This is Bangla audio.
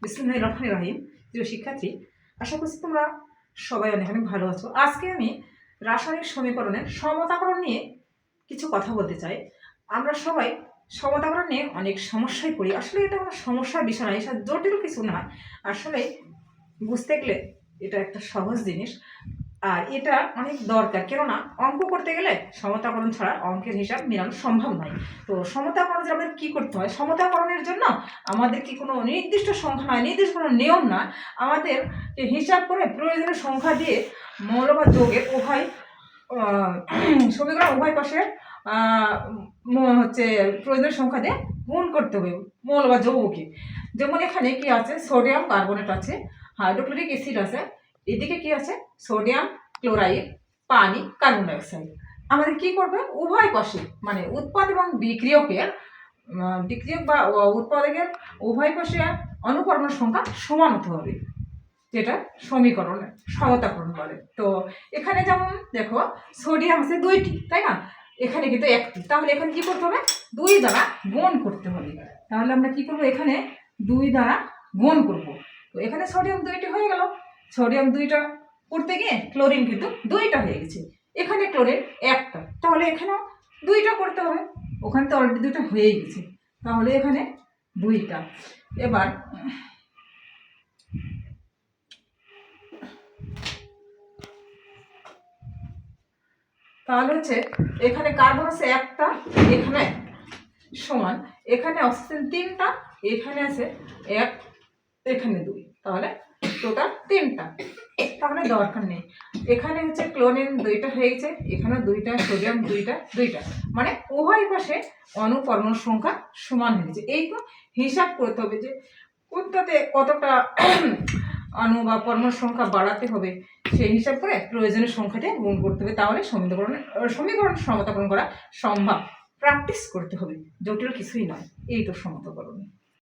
বিসমিল্লাহির রহমানির রহিম। প্রিয় শিক্ষার্থী, আশা করছি তোমরা সবাই অনেক অনেক ভালো আছো। আজকে আমি রাসায়নিক সমীকরণের সমতাকরণ নিয়ে কিছু কথা বলতে চাই। আমরা সবাই সমতাকরণ নিয়ে অনেক সমস্যায় পড়ি। আসলে এটা কোনো সমস্যার বিষয় নয়, এটা জটিল কিছু না। আসলে বুঝতে গেলে এটা একটা সহজ জিনিস, আর এটা অনেক দরকার। কেননা অঙ্ক করতে গেলে সমতাকরণ ছাড়া অঙ্কের হিসাব মেলানো সম্ভব নয়। তো সমতাকরণ যে আমাদের কী করতে হয়, সমতাকরণের জন্য আমাদের কি কোনো নির্দিষ্ট সংখ্যা নয়, নির্দিষ্ট কোনো নিয়ম না। আমাদের হিসাব করে প্রয়োজনীয় সংখ্যা দিয়ে মৌল বা যোগের উভয় সমীকরণ উভয় পাশে হচ্ছে প্রয়োজনীয় সংখ্যা দিয়ে গুণ করতে হবে মৌল বা যৌগকে। যেমন এখানে কি আছে, সোডিয়াম কার্বনেট আছে, হাইড্রোক্লোরিক অ্যাসিড আছে, এদিকে কি আছে, সোডিয়াম ক্লোরাইড, পানি, কার্বন ডাইঅক্সাইড। আমাদের কি করবে, উভয় পাশে মানে উৎপাদ এবং বিক্রিয়ক বা উৎপাদকের উভয় পাশে অনুপরমাণু সংখ্যা সমান হতে হবে, যেটা সমীকরণে সমতাকরণ বলে। তো এখানে যেমন দেখো সোডিয়াম আছে 2টি, তাই না, এখানে কিন্তু 1টি। তাহলে এখানে কি করতে হবে, 2 দ্বারা গুণ করতে হবে। তাহলে আমরা কি করব, এখানে 2 দ্বারা গুণ করব। তো এখানে সোডিয়াম 2টি হয়ে গেল। সোডিয়াম 2টা করতে গিয়ে ক্লোরিন কিন্তু 2টা হয়ে গেছে, এখানে ক্লোরিন 1টা, তাহলে এখানেও 2টা করতে হবে। ওখানে তো অলরেডি 2টা হয়েই গেছে, তাহলে এখানে 2টা। এবার তাহলে হচ্ছে এখানে কার্বন আছে 1টা, এখানে সমান, এখানে অক্সিজেন 3টা, এখানে আছে 1, এখানে 2, তাহলে টোটাল 3টা। তাহলে দরকার নেই। এখানে হচ্ছে ক্লোরিন 2টা হয়ে গেছে, এখানে 2টা, সোডিয়াম 2টা, মানে উভয় পাশে অনুপরমাণুর সংখ্যা সমান হয়ে গেছে। এই তো হিসাব করতে হবে যে কোনটাতে কতটা অণু বা পরমাণুর সংখ্যা বাড়াতে হবে, সেই হিসাব করে প্রয়োজনীয় সংখ্যাতে গুণ করতে হবে। তাহলে সমীকরণ সমতাকরণ করা সম্ভব। প্র্যাকটিস করতে হবে, জটিল কিছুই নয়। এই তো সমতাকরণ।